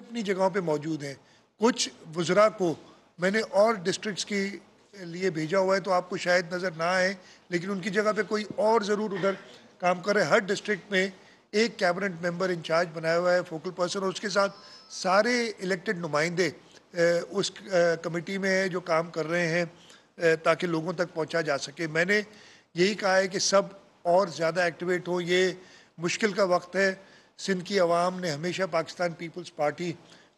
अपनी जगहों पे मौजूद हैं। कुछ वज़रा को मैंने और डिस्ट्रिक्ट्स के लिए भेजा हुआ है, तो आपको शायद नज़र ना आए, लेकिन उनकी जगह पे कोई और ज़रूर उधर काम कर रहे हैं। हर डिस्ट्रिक्ट में एक कैबिनेट मेंबर इंचार्ज बनाया हुआ है, फोकल पर्सन, और उसके साथ सारे इलेक्टेड नुमाइंदे उस कमेटी में है जो काम कर रहे हैं ताकि लोगों तक पहुंचा जा सके। मैंने यही कहा है कि सब और ज़्यादा एक्टिवेट हो। ये मुश्किल का वक्त है। सिंध की आवाम ने हमेशा पाकिस्तान पीपल्स पार्टी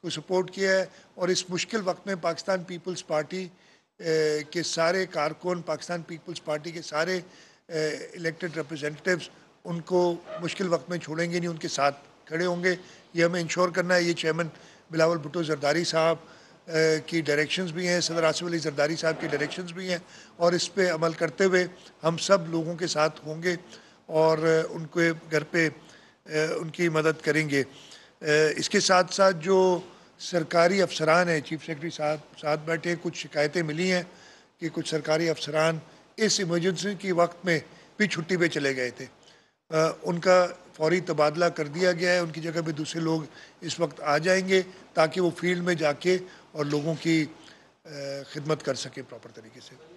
को सपोर्ट किया है, और इस मुश्किल वक्त में पाकिस्तान पीपल्स पार्टी के सारे कारकुन, पाकिस्तान पीपल्स पार्टी के सारे इलेक्टेड रिप्रेजेंटेटिव्स उनको मुश्किल वक्त में छोड़ेंगे नहीं, उनके साथ खड़े होंगे। ये हमें इंश्योर करना है। ये चेयरमैन बिलावल भुट्टो जरदारी साहब की डायरेक्शंस भी हैं, सदर आसिफ अली जरदारी साहब की डायरेक्शंस भी हैं, और इस पे अमल करते हुए हम सब लोगों के साथ होंगे और उनके घर पे उनकी मदद करेंगे। इसके साथ साथ जो सरकारी अफसरान हैं, चीफ सेक्रेटरी साहब साथ बैठे, कुछ शिकायतें मिली हैं कि कुछ सरकारी अफसरान इस इमरजेंसी के वक्त में भी छुट्टी पे चले गए थे। उनका फौरी तबादला कर दिया गया है, उनकी जगह पे दूसरे लोग इस वक्त आ जाएंगे ताकि वो फील्ड में जाके और लोगों की खिदमत कर सके प्रॉपर तरीके से।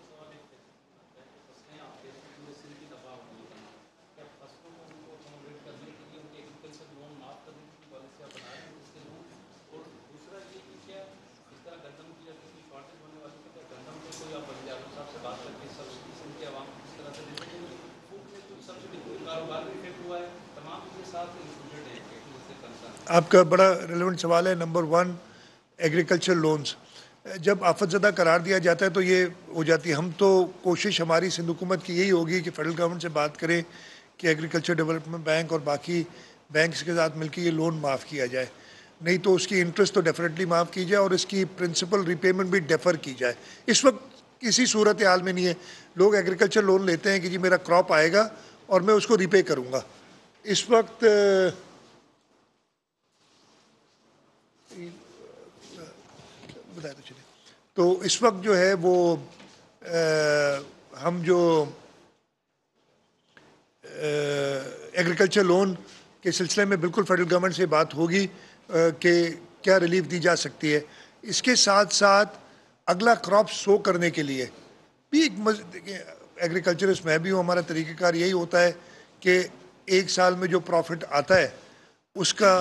आपका बड़ा रेलेवेंट सवाल है। नंबर 1, एग्रीकल्चर लोन्स जब आफतज़दा करार दिया जाता है तो ये हो जाती है। हम तो कोशिश हमारी सिंध हुकूमत की यही होगी कि फेडरल गवर्नमेंट से बात करें कि एग्रीकल्चर डेवलपमेंट बैंक और बाकी बैंक्स के साथ मिलकर ये लोन माफ़ किया जाए, नहीं तो उसकी इंटरेस्ट तो डेफिनेटली माफ़ की जाए और इसकी प्रिंसिपल रिपेमेंट भी डेफर की जाए। इस वक्त किसी सूरत हाल में नहीं है। लोग एग्रीकल्चर लोन लेते हैं कि जी मेरा क्रॉप आएगा और मैं उसको रिपे करूँगा। इस वक्त बताया तो चले, तो इस वक्त जो है वो हम जो एग्रीकल्चर लोन के सिलसिले में बिल्कुल फेडरल गवर्नमेंट से बात होगी कि क्या रिलीफ दी जा सकती है। इसके साथ साथ अगला क्रॉप सो करने के लिए भी देखिए, एग्रीकल्चरिस्ट मैं भी हूँ, हमारा तरीक़ाकार यही होता है कि एक साल में जो प्रॉफिट आता है उसका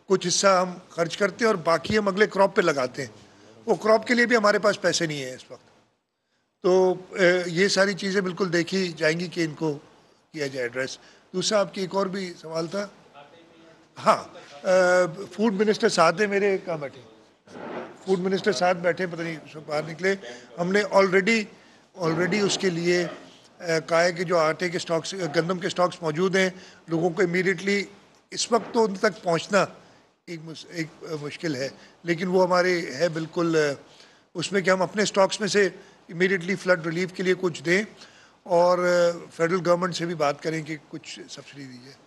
कुछ हिस्सा हम खर्च करते हैं और बाकी हम अगले क्रॉप पे लगाते हैं। वो क्रॉप के लिए भी हमारे पास पैसे नहीं है इस वक्त। तो ये सारी चीज़ें बिल्कुल देखी जाएंगी कि इनको किया जाए एड्रेस। दूसरा आपकी एक और भी सवाल था। हाँ, फूड मिनिस्टर साथ हैं मेरे, कहाँ बैठे? फूड मिनिस्टर साथ बैठे, पता नहीं सब बाहर निकले। हमने ऑलरेडी उसके लिए कहा है कि जो आटे के स्टॉक्स, गंदम के स्टॉक्स मौजूद हैं, लोगों को इमीडिएटली इस वक्त तो उन तक पहुंचना एक मुश्किल है, लेकिन वो हमारे है बिल्कुल उसमें कि हम अपने स्टॉक्स में से इमीडिएटली फ्लड रिलीफ के लिए कुछ दें और फेडरल गवर्नमेंट से भी बात करें कि कुछ सब्सिडी दी जाए।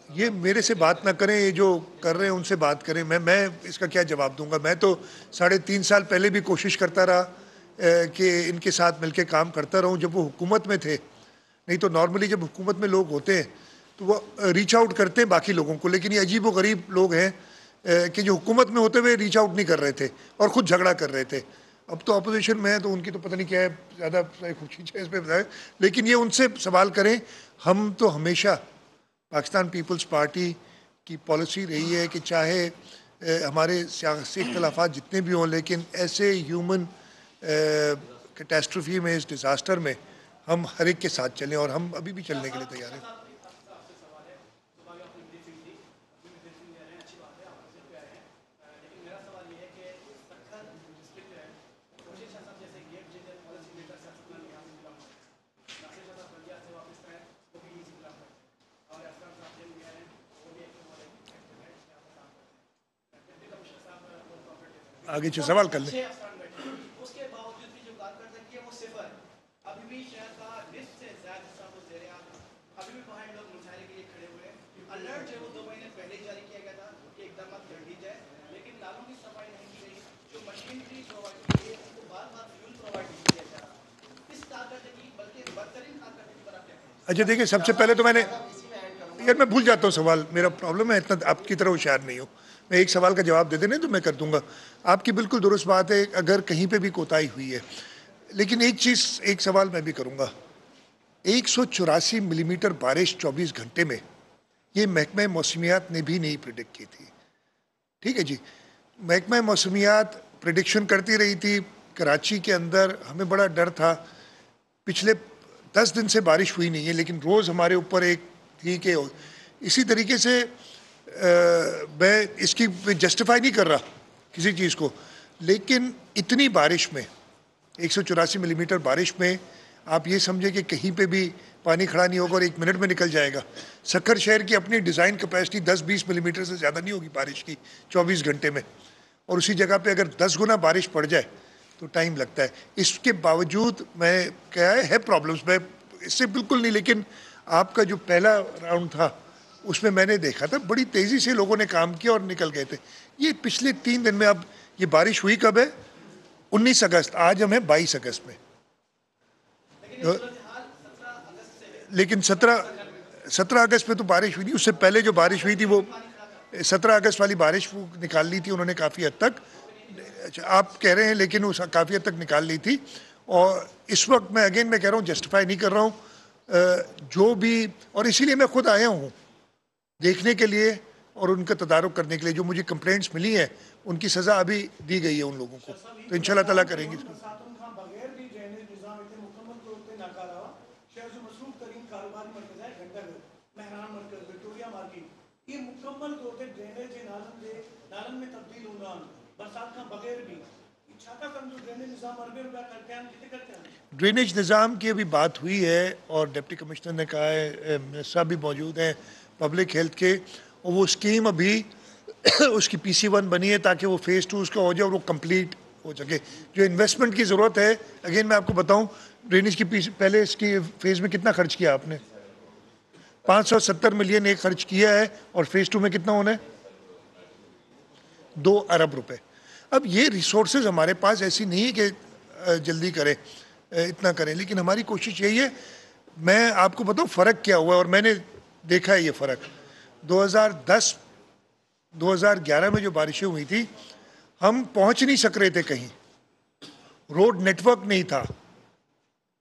ये मेरे से बात ना करें, ये जो कर रहे हैं उनसे बात करें। मैं इसका क्या जवाब दूंगा। मैं तो 3.5 साल पहले भी कोशिश करता रहा कि इनके साथ मिलके काम करता रहूं जब वो हुकूमत में थे। नहीं तो नॉर्मली जब हुकूमत में लोग होते हैं तो वो रीच आउट करते हैं बाकी लोगों को, लेकिन ये अजीब व गरीब लोग हैं कि जो हुकूमत में होते हुए रीच आउट नहीं कर रहे थे और ख़ुद झगड़ा कर रहे थे। अब तो अपोजिशन में है तो उनकी तो पता नहीं क्या है, ज़्यादा खुशी है इस पर बताए, लेकिन ये उनसे सवाल करें। हम तो हमेशा पाकिस्तान पीपल्स पार्टी की पॉलिसी रही है कि चाहे हमारे सियासी इख्तलाफात जितने भी हों, लेकिन ऐसे ह्यूमन कैटास्ट्रोफी में, इस डिज़ास्टर में हम हर एक के साथ चलें, और हम अभी भी चलने के लिए तैयार हैं। आगे से सवाल कर लें। अच्छा देखिए, सबसे पहले तो मैंने, यार मैं भूल जाता हूँ सवाल, मेरा प्रॉब्लम है, इतना आपकी तरह होशियार नहीं हूँ। मैं एक सवाल का जवाब दे देने तो मैं कर दूंगा। आपकी बिल्कुल दुरुस्त बात है, अगर कहीं पे भी कोताही हुई है, लेकिन एक चीज़, एक सवाल मैं भी करूंगा। 184 मिलीमीटर बारिश 24 घंटे में, ये महकमा मौसमियात ने भी नहीं प्रिडिक्ट की थी। ठीक है जी, महकमा मौसमियात प्रिडिक्शन करती रही थी। कराची के अंदर हमें बड़ा डर था, पिछले 10 दिन से बारिश हुई नहीं है, लेकिन रोज़ हमारे ऊपर एक थी कि इसी तरीके से मैं इसकी जस्टिफाई नहीं कर रहा किसी चीज़ को, लेकिन इतनी बारिश में, 184 मिलीमीटर बारिश में, आप ये समझे कि कहीं पे भी पानी खड़ा नहीं होगा और 1 मिनट में निकल जाएगा। सक्खर शहर की अपनी डिज़ाइन कैपेसिटी 10-20 मिलीमीटर से ज़्यादा नहीं होगी बारिश की 24 घंटे में, और उसी जगह पे अगर 10 गुना बारिश पड़ जाए तो टाइम लगता है। इसके बावजूद मैं क्या है प्रॉब्लम्स, मैं इससे बिल्कुल नहीं, लेकिन आपका जो पहला राउंड था उसमें मैंने देखा था बड़ी तेज़ी से लोगों ने काम किया और निकल गए थे। ये पिछले 3 दिन में, अब ये बारिश हुई कब है? 19 अगस्त, आज हम हैं 22 अगस्त में। लेकिन 17 अगस्त में तो बारिश हुई नहीं, उससे पहले जो बारिश हुई थी वो 17 अगस्त वाली बारिश वो निकाल ली थी उन्होंने काफ़ी हद तक। अच्छा, आप कह रहे हैं, लेकिन उस काफ़ी हद तक निकाल ली थी। और इस वक्त मैं कह रहा हूँ, जस्टिफाई नहीं कर रहा हूँ जो भी, और इसीलिए मैं खुद आया हूँ देखने के लिए और उनका तदारुक करने के लिए। जो मुझे कंप्लेंट्स मिली हैं उनकी सज़ा अभी दी गई है उन लोगों को, तो इंशाल्लाह ताला करेंगे इसको। ड्रेनेज निज़ाम की अभी बात हुई है और डिप्टी कमिश्नर ने कहा है, मिनिस्टर साहब भी मौजूद हैं पब्लिक हेल्थ के, और वो स्कीम अभी उसकी PC1 बनी है ताकि वो फ़ेज़ 2 उसका हो जाए और वो कंप्लीट हो सके। जो इन्वेस्टमेंट की ज़रूरत है, अगेन मैं आपको बताऊं, ड्रेनेज की पहले इसकी फ़ेज़ में कितना खर्च किया आपने? 570 मिलियन एक खर्च किया है, और फ़ेज़ 2 में कितना होना है? 2 अरब रुपए। अब ये रिसोर्सेज हमारे पास ऐसी नहीं है कि जल्दी करें, इतना करें, लेकिन हमारी कोशिश यही है। मैं आपको बताऊं फ़र्क क्या हुआ है, और मैंने देखा है ये फ़र्क। 2010 2011 में जो बारिशें हुई थी, हम पहुंच नहीं सक रहे थे कहीं, रोड नेटवर्क नहीं था।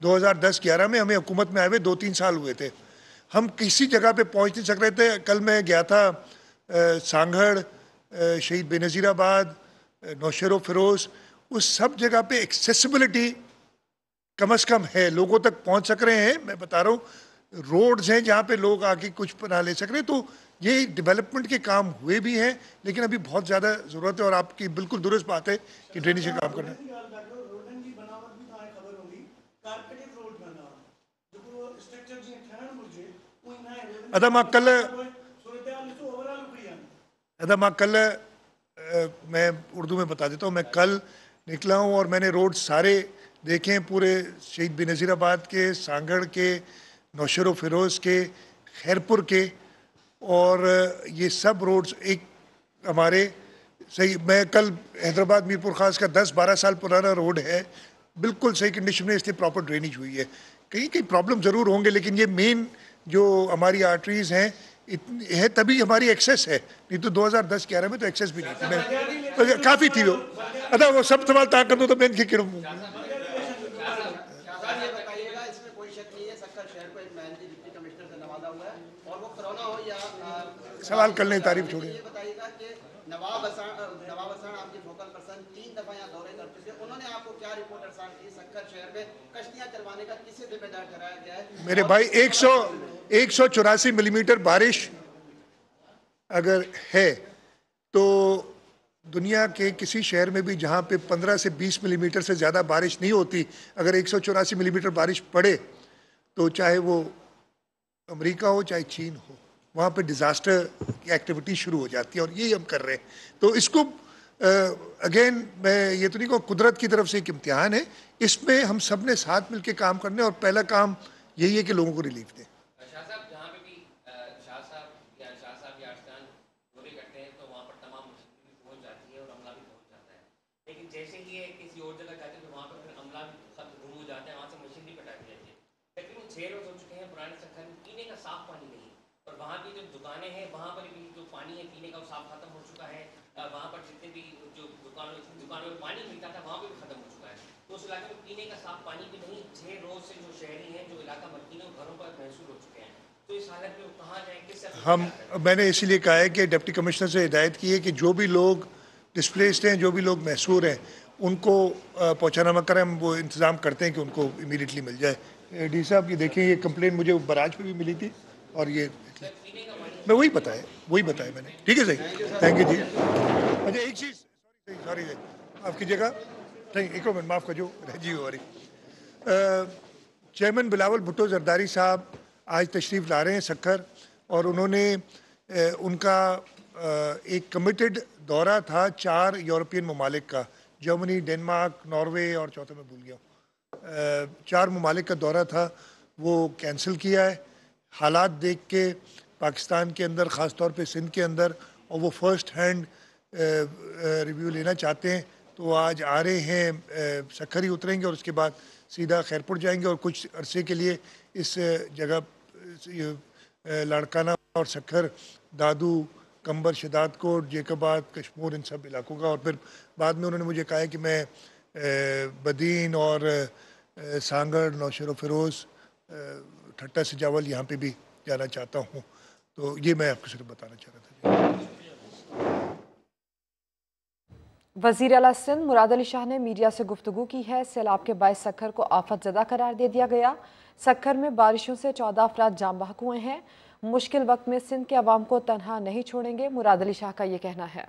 2010-11 में हमें हुकूमत में आए हुए 2-3 साल हुए थे, हम किसी जगह पे पहुंच नहीं सक रहे थे। कल मैं गया था सांगड़, शहीद बेनज़ीराबाद, नौशेरो फिरोज़, उस सब जगह पे एक्सेसिबिलिटी कम से कम है, लोगों तक पहुंच सक रहे हैं। मैं बता रहा हूँ, रोड्स हैं जहाँ पे लोग आके कुछ बना ले सक रहे हैं। तो ये डेवलपमेंट के काम हुए भी हैं, लेकिन अभी बहुत ज़्यादा ज़रूरत है। और आपकी बिल्कुल दुरुस्त बात है कि ड्रेनेज का काम करना है। अदा मां कल अदा मां कल मैं उर्दू में बता देता हूँ, मैं कल निकला हूँ और मैंने रोड सारे देखे हैं, पूरे शहीद बेनज़ीराबाद के, सांगड़ के, नौशेरो फिरोज़ के, खैरपुर के, और ये सब रोड्स एक हमारे सही। मैं कल हैदराबाद मीरपुर खास का 10-12 साल पुराना रोड है, बिल्कुल सही कंडीशन में, इसलिए प्रॉपर ड्रेनेज हुई है। कहीं कहीं प्रॉब्लम ज़रूर होंगे, लेकिन ये मेन जो हमारी आर्टरीज हैं इतनी है, तभी हमारी एक्सेस है। नहीं तो 2010-11 में तो एक्सेस भी नहीं थी, मैं काफ़ी थी वो। अदा वो सब सवाल ता कर दो तो मैं इनके क्यों सवाल करने की तारीफ छोड़िए। नवाब हसन आपके फोकल पर्सन 3 दफा यहाँ दौरे कर चुके, उन्होंने आपको क्या रिपोर्ट अरसाल की सक्कर शहर में कश्तियां चलवाने का किसे जिम्मेदार ठहराया गया है? मेरे भाई 184 मिलीमीटर बारिश अगर है तो दुनिया के किसी शहर में भी जहाँ पे 15 से 20 मिलीमीटर से ज़्यादा बारिश नहीं होती, अगर 184 मिलीमीटर बारिश पड़े तो चाहे वो अमेरिका हो चाहे चीन हो, वहाँ पे डिज़ास्टर की एक्टिविटी शुरू हो जाती है, और यही हम कर रहे हैं। तो इसको अगेन मैं ये तो नहीं कहूँ, कुदरत की तरफ से एक इम्तिहान है, इसमें हम सब ने साथ मिल के काम करने, और पहला काम यही है कि लोगों को रिलीफ दें। जैसे ही ये किसी और जगह जाते हैं तो वहाँ पर फिर अमला भी सब गुम हो जाते हैं, वहाँ से मशीन भी कटा दी जाती है। तकरीबन 6 रोज हो चुके हैं हैं पुराने सखर में पीने का साफ पानी नहीं है, और वहाँ भी जो दुकानें हैं वहाँ पर भी जो पानी है पीने का वो साफ खत्म हो चुका है। वहाँ पर जितने भी जो दुकानों में पानी मिलता था वहाँ पे भी खत्म हो चुका है। तो उस इलाके में पीने का साफ पानी भी नहीं। 6 रोज से जो शहरी हैं, जो इलाका मकीनों घरों पर महसूस हो चुके हैं। तो इस हालत में वो कहाँ जाएं, किस मैंने इसीलिए कहा है कि डिप्टी कमिश्नर से हिदायत की है कि जो भी लोग डिस्प्लेस्ड हैं, जो भी लोग महसूर हैं, उनको पहुँचाना करें। हम वो इंतज़ाम करते हैं कि उनको इमीडिएटली मिल जाए। डी साहब ये देखें, ये कंप्लेन मुझे बराज पे भी मिली थी, और ये मैं वही बताया मैंने। ठीक है, सही, थैंक यू जी। अच्छा एक चीज़, सॉरी माफ़ कीजिएगा, एक मिनट माफ़ कर जो रह हो रही। चेयरमैन बिलावल भुट्टो जरदारी साहब आज तशरीफ़ ला रहे हैं सक्खर, और उन्होंने उनका एक कमिटेड दौरा था 4 यूरोपियन ममालिक का, जर्मनी, डेनमार्क, नॉर्वे और चौथा मैं भूल गया हूँ। 4 ममालिक का दौरा था, वो कैंसिल किया है हालात देख के पाकिस्तान के अंदर, ख़ास तौर पे सिंध के अंदर, और वो फ़र्स्ट हैंड रिव्यू लेना चाहते हैं। तो आज आ रहे हैं, सक्खर ही उतरेंगे और उसके बाद सीधा खैरपुर जाएंगे, और कुछ अरसे के लिए इस जगह लाड़काना और सक्खर, दादू, कंबर, शदादकोट, जेकबाद, कश्मूर, इन सब इलाकों का, और फिर बाद में उन्होंने मुझे कहा है कि मैं बदीन और सांगड़, नौशेर फ़िरोज़, ठट्टा सजावल यहाँ पे भी जाना चाहता हूँ। तो ये मैं आपको सिर्फ बताना चाह रहा था। वज़ीर आला सिंध मुराद अली शाह ने मीडिया से गुफ्तगू की है। सैलाब के बायस सक्खर को आफत ज़दा करार दे दिया गया। सक्खर में बारिशों से 14 अफराद जाम बहक हुए हैं। मुश्किल वक्त में सिंध के अवाम को तनहा नहीं छोड़ेंगे, मुराद अली शाह का ये कहना है।